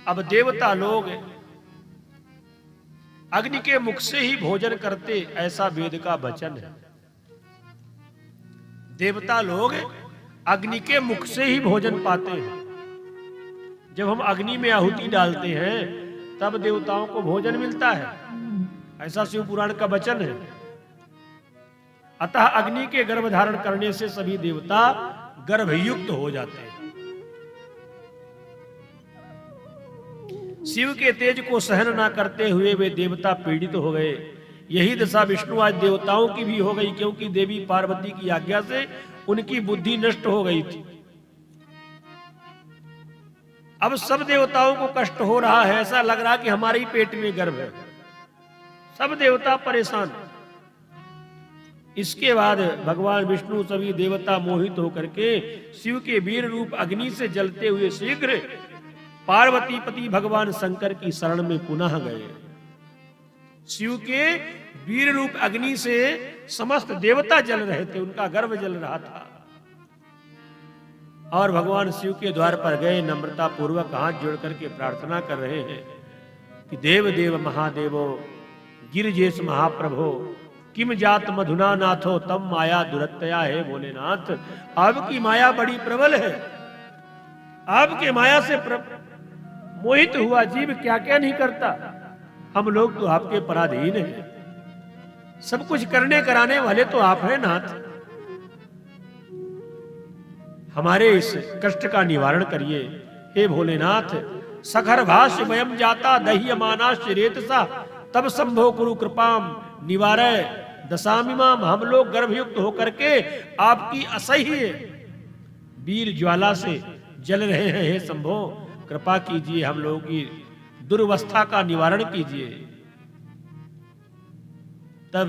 अब देवता लोग अग्नि के मुख से ही भोजन करते, ऐसा वेद का वचन है। देवता लोग अग्नि के मुख से ही भोजन पाते हैं। जब हम अग्नि में आहुति डालते हैं तब देवताओं को भोजन मिलता है, ऐसा शिव पुराण का वचन है। अतः अग्नि के गर्भ धारण करने से सभी देवता गर्भयुक्त हो जाते हैं। शिव के तेज को सहन ना करते हुए वे देवता पीड़ित हो गए। यही दशा विष्णु आज देवताओं की भी हो गई, क्योंकि देवी पार्वती की आज्ञा से उनकी बुद्धि नष्ट हो गई थी। अब सब देवताओं को कष्ट हो रहा है, ऐसा लग रहा कि हमारे ही पेट में गर्भ है। सब देवता परेशान। इसके बाद भगवान विष्णु सभी देवता मोहित होकर के शिव के वीर रूप अग्नि से जलते हुए शीघ्र पार्वती पति भगवान शंकर की शरण में पुनः गए। शिव के वीर रूप अग्नि से समस्त देवता जल रहे थे, उनका गर्भ जल रहा था। और भगवान शिव के द्वार पर गए, नम्रता पूर्वक हाथ जोड़ करके प्रार्थना कर रहे हैं कि देव देव महादेवो गिरिजेश महाप्रभो किम जात मधुना नाथो तम माया दुरत्या है। भोलेनाथ, आपकी माया बड़ी प्रबल है। आपके माया से मोहित हुआ जीव क्या क्या नहीं करता। हम लोग तो आपके पराधीन हैं। सब कुछ करने कराने वाले तो आप हैं नाथ। हमारे इस कष्ट का निवारण करिए हे भोलेनाथ। सखर भाष्य वयम जाता दह्यमाना रेतसा तब संभो कुरु कृपाम निवारय दशामिमाम। हम लोग गर्भयुक्त होकर के आपकी असह्य वीर ज्वाला से जल रहे हैं। हे संभो, कृपा कीजिए, हम लोगों की दुर्वस्था का निवारण कीजिए। तब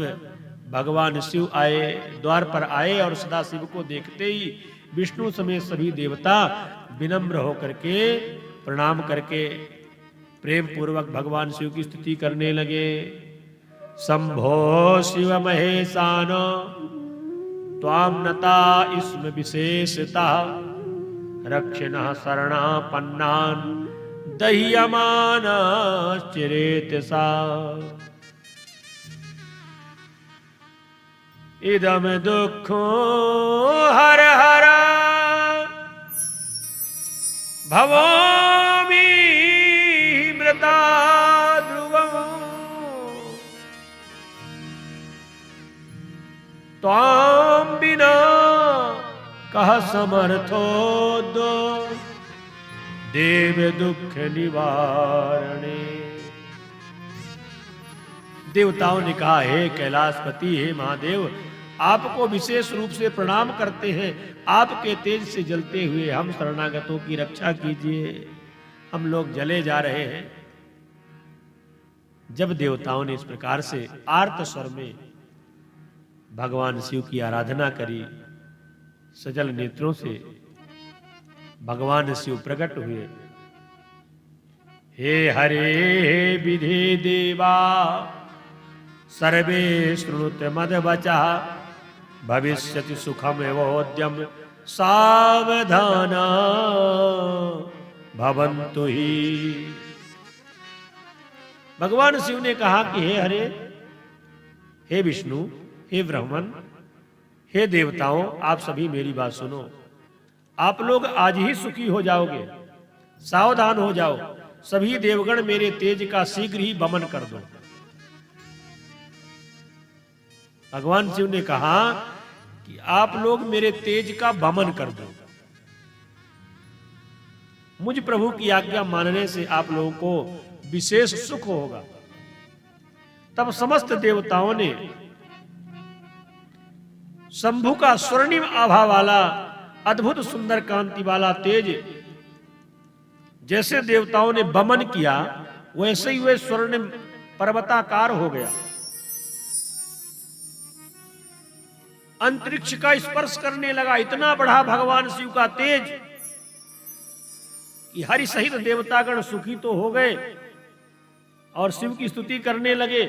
भगवान शिव आए, द्वार पर आए और सदा शिव को देखते ही विष्णु समेत सभी देवता विनम्र होकर के प्रणाम करके प्रेम पूर्वक भगवान शिव की स्तुति करने लगे। शंभो शिव महेशान त्वाम नता इसमें विशेषता रक्षिण शरणापन्नान दह्यमान चिरेत सा। इदम दुखो हर हर भवोमि मृता ध्रुवम् त्वां बिना कह समर्थो दो देव दुख निवारणे। देवताओं ने कहा, हे कैलाशपति, हे महादेव, आपको विशेष रूप से प्रणाम करते हैं। आपके तेज से जलते हुए हम शरणागतों की रक्षा कीजिए, हम लोग जले जा रहे हैं। जब देवताओं ने इस प्रकार से आर्त स्वर में भगवान शिव की आराधना करी, सजल नेत्रों से भगवान शिव प्रकट हुए। हे हरे हे विधे देवा सर्वे श्रुत मद बचा भविष्यति सुखम एवोद्यम सावधाना भवन्तु ही। भगवान शिव ने कहा कि हे हरे, हे विष्णु, हे ब्रह्मन, हे देवताओं, आप सभी मेरी बात सुनो। आप लोग आज ही सुखी हो जाओगे, सावधान हो जाओ। सभी देवगण मेरे तेज का शीघ्र ही वमन कर दो। भगवान शिव ने कहा कि आप लोग मेरे तेज का वमन कर दो। मुझ प्रभु की आज्ञा मानने से आप लोगों को विशेष सुख होगा। तब समस्त देवताओं ने शंभु का स्वर्णिम आभा वाला अद्भुत सुंदर कांति वाला तेज जैसे देवताओं ने वमन किया, वैसे ही वह स्वर्णिम पर्वताकार हो गया। अंतरिक्ष का स्पर्श करने लगा। इतना बढ़ा भगवान शिव का तेज कि हरि सहित देवतागण सुखी तो हो गए और शिव की स्तुति करने लगे।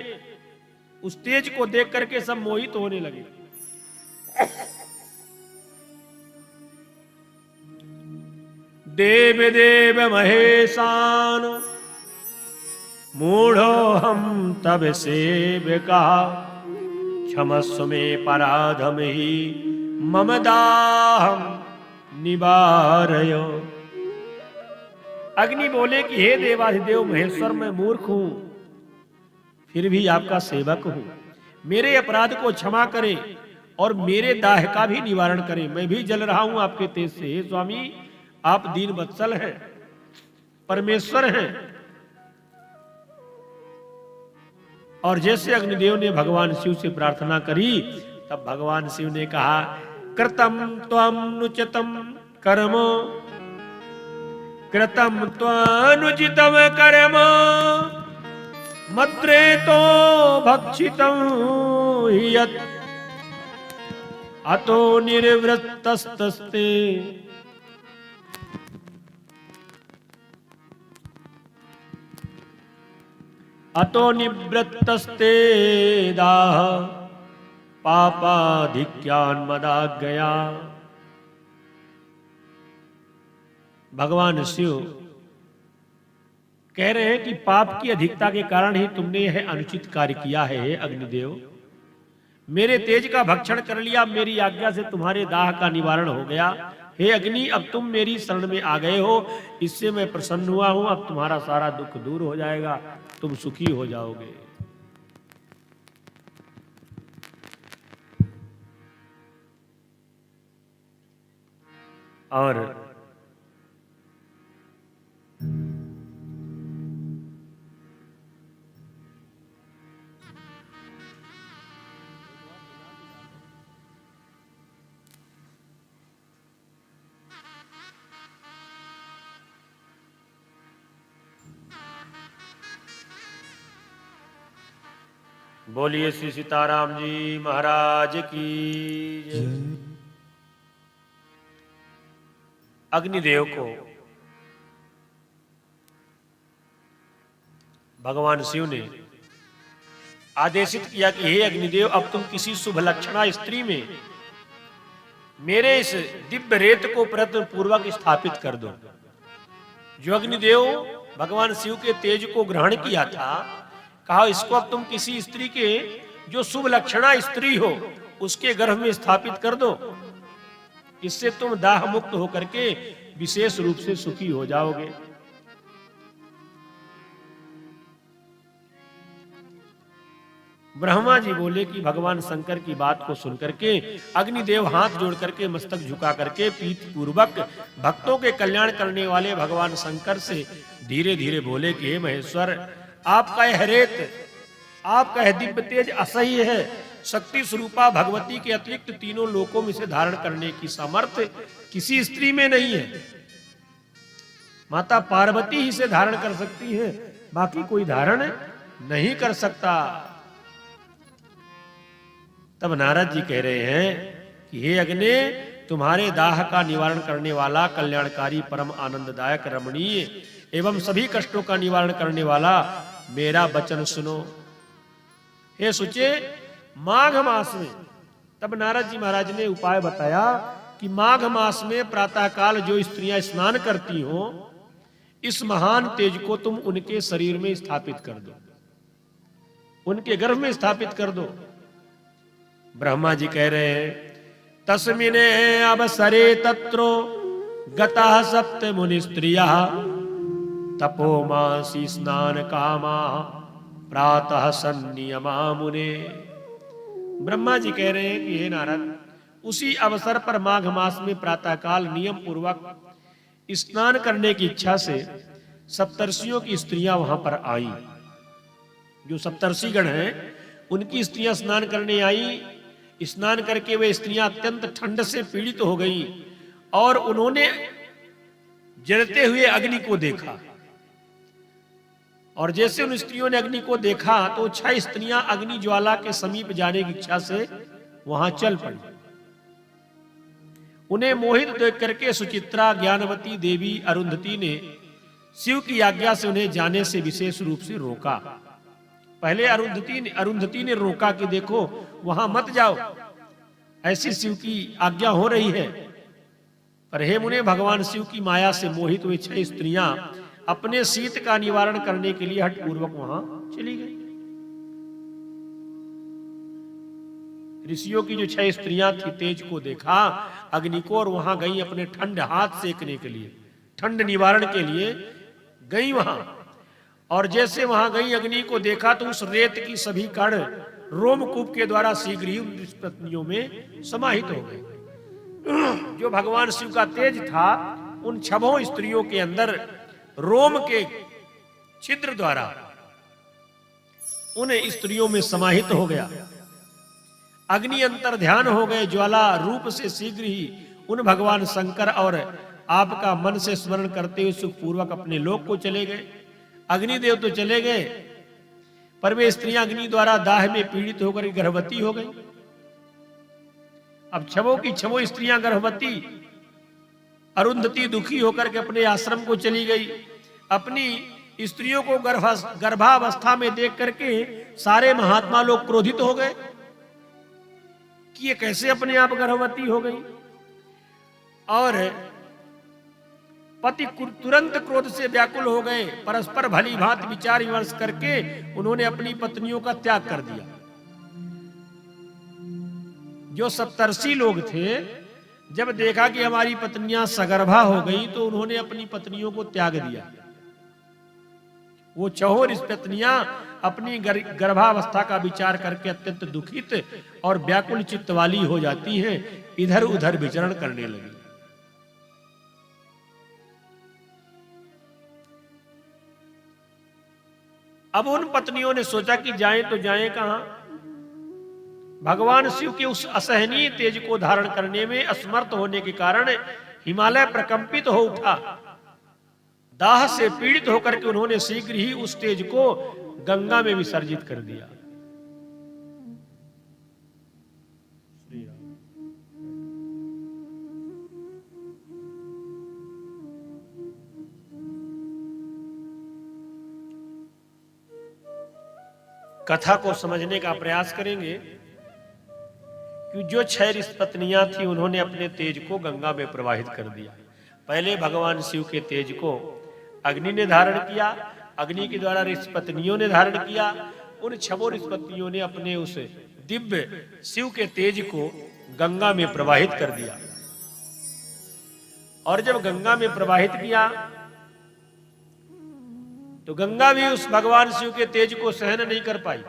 उस तेज को देख करके सब मोहित होने लगे। देव देव महेशान, मूढ़ो हम तब सेवका, क्षमस्व में पराधम ही मम दाहम निवारयो। अग्नि बोले कि हे देवाधिदेव महेश्वर, मैं मूर्ख हूं, फिर भी आपका सेवक हूं, मेरे अपराध को क्षमा करें और मेरे दाह का भी निवारण करें। मैं भी जल रहा हूं आपके तेज से। हे स्वामी, आप दीन वत्सल हैं, परमेश्वर हैं। और जैसे अग्निदेव ने भगवान शिव से प्रार्थना करी, तब भगवान शिव ने कहा, कृतम त्वं नुचितम कर्म, कृतम त्वनुचितम कर्म, मद्रे तो भक्षितं यत्, अतो निर्वृत्तस्तस्ते, अतो निवृत्तस्ते दाह, पापाधिक्यान् मदाज्ञया। भगवान शिव कह रहे हैं कि पाप की अधिकता के कारण ही तुमने यह अनुचित कार्य किया है। हे अग्निदेव, मेरे तेज का भक्षण कर लिया, मेरी आज्ञा से तुम्हारे दाह का निवारण हो गया। हे अग्नि, अब तुम मेरी शरण में आ गए हो, इससे मैं प्रसन्न हुआ हूं। अब तुम्हारा सारा दुख दूर हो जाएगा, तुम सुखी हो जाओगे। और बोलिए श्री सीताराम जी महाराज की जय। अग्निदेव को भगवान शिव ने आदेशित किया कि हे अग्निदेव, अब तुम किसी शुभ लक्षणा स्त्री में मेरे इस दिव्य रेत को प्रयत्न पूर्वक स्थापित कर दो। जो अग्निदेव भगवान शिव के तेज को ग्रहण किया था, कहा इसको अब तुम किसी स्त्री के, जो शुभ लक्षणा स्त्री हो, उसके गर्भ में स्थापित कर दो। इससे तुम दाह मुक्त होकर के विशेष रूप से सुखी हो जाओगे। ब्रह्मा जी बोले कि भगवान शंकर की बात को सुनकर के अग्निदेव हाथ जोड़ करके मस्तक झुका करके प्रीति पूर्वक भक्तों के कल्याण करने वाले भगवान शंकर से धीरे धीरे बोले कि हे महेश्वर, आपका यह रेत, आपका यह दिव्य तेज असह्य है। शक्ति स्वरूपा भगवती के अतिरिक्त तीनों लोकों में से धारण करने की सामर्थ्य किसी स्त्री में नहीं है। माता पार्वती ही से धारण कर सकती है, बाकी कोई धारण नहीं कर सकता। तब नारद जी कह रहे हैं कि हे अग्नि, तुम्हारे दाह का निवारण करने वाला, कल्याणकारी, परम आनंददायक, रमणीय एवं सभी कष्टों का निवारण करने वाला मेरा वचन सुनो। हे सुचे, माघ मास में, तब नारद जी महाराज ने उपाय बताया कि माघ मास में प्रातःकाल जो स्त्रियां स्नान करती हो, इस महान तेज को तुम उनके शरीर में स्थापित कर दो, उनके गर्भ में स्थापित कर दो। ब्रह्मा जी कह रहे हैं, तस्मिने अवसरे तत्रो गतः सप्त मुनि स्त्रियः, तपोमासी स्नान कामा प्रातः संनियमा मुने। ब्रह्मा जी कह रहे हैं कि हे नारद, उसी अवसर पर माघ मास में प्रातःकाल नियम पूर्वक स्नान करने की इच्छा से सप्तर्षियों की स्त्रियां वहां पर आई। जो सप्तर्षि गण हैं, उनकी स्त्रियां स्नान करने आई। स्नान करके वे स्त्रियां अत्यंत ठंड से पीड़ित हो गई और उन्होंने जलते हुए अग्नि को देखा। और जैसे उन स्त्रियों ने अग्नि को देखा तो 6 स्त्रियां अग्नि ज्वाला के समीप जाने की इच्छा से वहां चल पड़ी। उन्हें मोहित देख करके सुचित्रा, ज्ञानवती देवी, अरुंधति ने शिव की आज्ञा से उन्हें जाने से विशेष रूप से रोका। पहले अरुंधति ने रोका कि देखो वहां मत जाओ, ऐसी शिव की आज्ञा हो रही है। पर हे मुने, भगवान शिव की माया से मोहित हुई 6 स्त्रियां अपने शीत का निवारण करने के लिए हठपूर्वक वहां चली गई। ऋषियों की जो 6 स्त्रियां थी, तेज को देखा, अग्नि को, और वहां गई अपने ठंड हाथ सेकने के लिए, ठंड निवारण के लिए गई वहां। और जैसे वहां गई, अग्नि को देखा तो उस रेत की सभी कण रोमकूप के द्वारा शीघ्र ही उन पत्नियों में समाहित हो गए। जो भगवान शिव का तेज था, उन 6 स्त्रियों के अंदर रोम के छिद्र द्वारा उन स्त्रियों में समाहित हो गया। अग्नि अंतर ध्यान हो गए, ज्वाला रूप से शीघ्र ही उन भगवान शंकर और आपका मन से स्मरण करते हुए सुखपूर्वक अपने लोक को चले गए। अग्निदेव तो चले गए, पर वे स्त्रियां अग्नि द्वारा दाह में पीड़ित होकर गर्भवती हो गई। अब 6 की 6 स्त्रियां गर्भवती। अरुंधति दुखी होकर के अपने आश्रम को चली गई। अपनी स्त्रियों को गर्भावस्था में देख करके सारे महात्मा लोग क्रोधित हो गए कि ये कैसे अपने आप गर्भवती हो गई। और पति तुरंत क्रोध से व्याकुल हो गए। परस्पर भली भांति विचार विमर्श करके उन्होंने अपनी पत्नियों का त्याग कर दिया। जो सप्तर्षि लोग थे, जब देखा कि हमारी पत्नियां सगर्भा हो गई, तो उन्होंने अपनी पत्नियों को त्याग दिया। वो 4 पत्नियां अपनी गर्भावस्था का विचार करके अत्यंत दुखित और व्याकुल चित्त वाली हो जाती हैं, इधर उधर विचरण करने लगी। अब उन पत्नियों ने सोचा कि जाएं तो जाएं कहां। भगवान शिव के उस असहनीय तेज को धारण करने में असमर्थ होने के कारण हिमालय प्रकंपित हो उठा। दाह से पीड़ित होकर के उन्होंने शीघ्र ही उस तेज को गंगा में विसर्जित कर दिया। कथा को समझने का प्रयास करेंगे कि जो 6 पत्नियां थी, उन्होंने अपने तेज को गंगा में प्रवाहित कर दिया। पहले भगवान शिव के तेज को अग्नि ने धारण किया, अग्नि के द्वारा ऋषपत्नियों ने धारण किया। उन 6 ऋषपत्नियों ने अपने उस दिव्य शिव के तेज को गंगा में प्रवाहित कर दिया। और जब गंगा में प्रवाहित किया तो गंगा भी उस भगवान शिव के तेज को सहन नहीं कर पाई।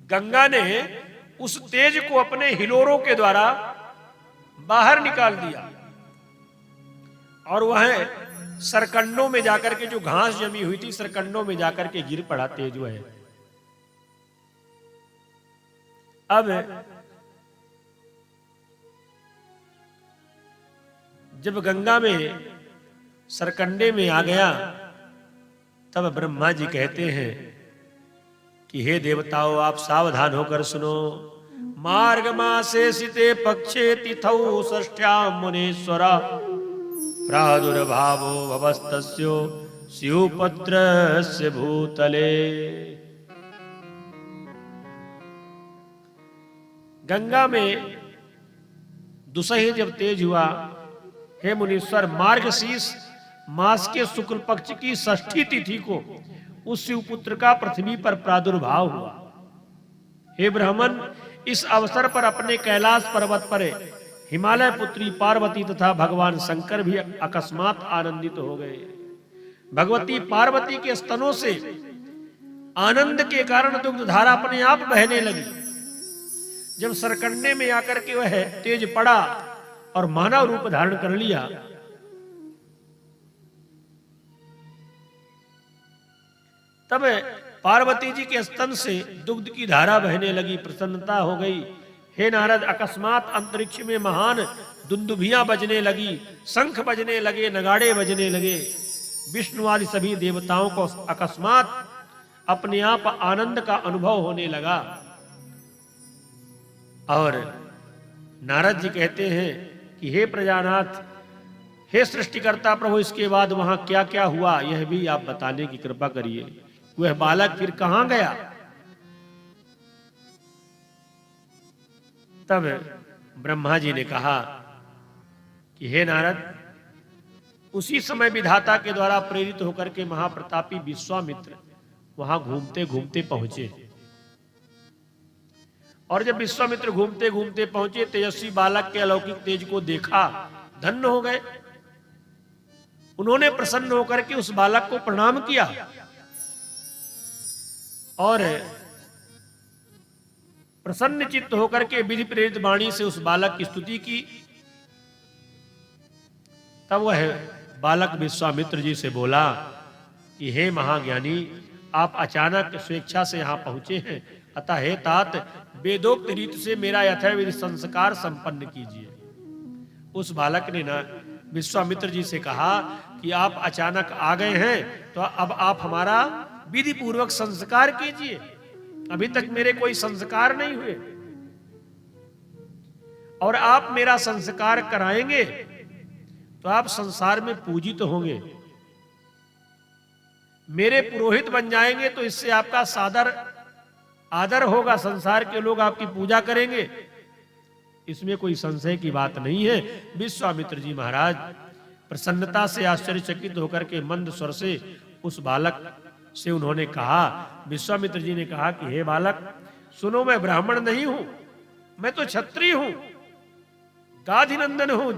गंगा ने उस तेज को अपने हिलोरों के द्वारा बाहर निकाल दिया और वह सरकंडों में जाकर के, जो घास जमी हुई थी, सरकंडों में जाकर के गिर पड़ा तेज वह। अब जब गंगा में सरकंडे में आ गया, तब ब्रह्मा जी कहते हैं कि हे देवताओं, आप सावधान होकर सुनो। मार्ग मासे सिते पक्षे तिथौ षष्ठ्यां मुनीश्वरा प्रादुर्भावो भवस्तस्यो शिवपुत्रस्य भूतले। गंगा में दुसही जब तेज हुआ, हे मुनीश्वर, मार्गशीर्ष मास के शुक्ल पक्ष की 6ठी तिथि को उस शिवपुत्र का पृथ्वी पर प्रादुर्भाव हुआ। हे ब्राह्मण, इस अवसर पर अपने कैलाश पर्वत पर हिमालय पुत्री पार्वती तथा भगवान शंकर भी अकस्मात आनंदित हो गए। भगवती पार्वती के स्तनों से आनंद के कारण दुग्ध धारा अपने आप बहने लगी। जब सरकंडे में आकर के वह तेज पड़ा और मानव रूप धारण कर लिया, तब पार्वती जी के स्तन से दुग्ध की धारा बहने लगी। प्रसन्नता हो गई। हे नारद, अकस्मात अंतरिक्ष में महान दुंदुभियां बजने लगी, शंख बजने लगे, नगाड़े बजने लगे। विष्णु आदि सभी देवताओं को अकस्मात अपने आप आनंद का अनुभव होने लगा। और नारद जी कहते हैं कि हे प्रजानाथ, हे सृष्टिकर्ता प्रभु, इसके बाद वहां क्या क्या हुआ यह भी आप बताने की कृपा करिए। वह बालक फिर कहां गया? तब ब्रह्मा जी ने कहा कि हे नारद, उसी समय विधाता के द्वारा प्रेरित होकर के महाप्रतापी विश्वामित्र वहां घूमते घूमते पहुंचे। और जब विश्वामित्र घूमते घूमते पहुंचे, तेजस्वी बालक के अलौकिक तेज को देखा, धन्य हो गए। उन्होंने प्रसन्न होकर के उस बालक को प्रणाम किया और प्रसन्न चित्त होकर के विधि प्रेरित वाणी से उस बालक की स्तुति की। तब वह बालक विश्वामित्र जी से बोला कि हे महाज्ञानी, आप अचानक स्वेच्छा से यहां पहुंचे हैं, अतः हे तात, वेदोक्त रीत से मेरा यथाविधि संस्कार संपन्न कीजिए। उस बालक ने ना विश्वामित्र जी से कहा कि आप अचानक आ गए हैं, तो अब आप हमारा विधि पूर्वक संस्कार कीजिए। अभी तक मेरे कोई संस्कार नहीं हुए, और आप मेरा संस्कार कराएंगे तो आप संसार में पूजित होंगे। मेरे पुरोहित बन जाएंगे तो इससे आपका सादर आदर होगा, संसार के लोग आपकी पूजा करेंगे, इसमें कोई संशय की बात नहीं है। विश्वामित्र जी महाराज प्रसन्नता से आश्चर्यचकित होकर के मंद स्वर से उस बालक से उन्होंने कहा, विश्वामित्र जी ने कहा कि हे बालक, सुनो, मैं ब्राह्मण नहीं हूं, मैं तो क्षत्रिय हूं, गाधिनंदन हूं,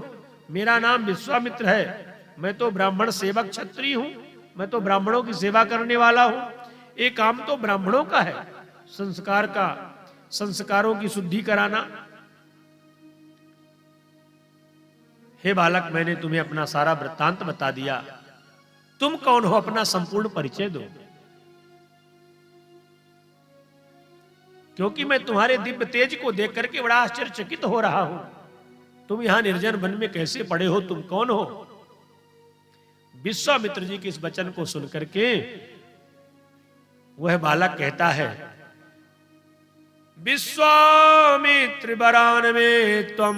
मेरा नाम विश्वामित्र है, मैं तो ब्राह्मण सेवक क्षत्रिय हूं, मैं तो ब्राह्मणों की सेवा करने वाला हूं। ये काम तो ब्राह्मणों का है, संस्कार का, संस्कारों की शुद्धि कराना। हे बालक, मैंने तुम्हें अपना सारा वृत्तांत बता दिया, तुम कौन हो, अपना संपूर्ण परिचय दो, क्योंकि मैं तुम्हारे दिव्य तेज को देख करके बड़ा आश्चर्यचकित हो रहा हूं। तुम यहां निर्जन वन में कैसे पड़े हो, तुम कौन हो? विश्वामित्र जी के इस वचन को सुनकर के वह बालक कहता है, विश्वामित्र वरान में त्वं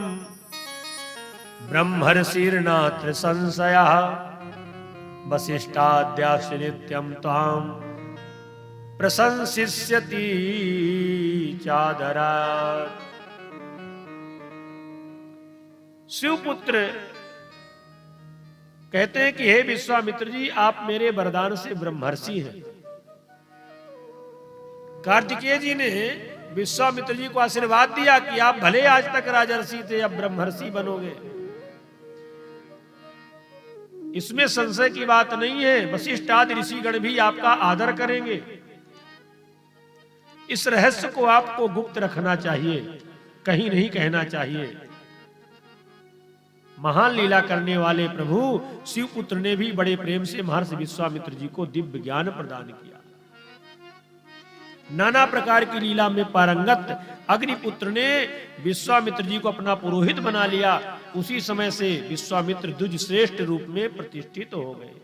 ब्रह्मर्षिर्नात्र संशयः वसिष्ठाद्याश्च नित्यं त्वां प्रशंसिष्यति चादरात्। शिवपुत्र कहते हैं कि हे विश्वामित्र जी, आप मेरे वरदान से ब्रह्मर्षि हैं। कार्तिकेय जी ने विश्वामित्र जी को आशीर्वाद दिया कि आप भले आज तक राजर्षि थे, अब ब्रह्मर्षि बनोगे, इसमें संशय की बात नहीं है। वशिष्ठ आदि ऋषिगण भी आपका आदर करेंगे। इस रहस्य को आपको गुप्त रखना चाहिए, कहीं नहीं कहना चाहिए। महान लीला करने वाले प्रभु शिवपुत्र ने भी बड़े प्रेम से महर्षि विश्वामित्र जी को दिव्य ज्ञान प्रदान किया। नाना प्रकार की लीला में पारंगत अग्निपुत्र ने विश्वामित्र जी को अपना पुरोहित बना लिया। उसी समय से विश्वामित्र द्विज श्रेष्ठ रूप में प्रतिष्ठित हो गए।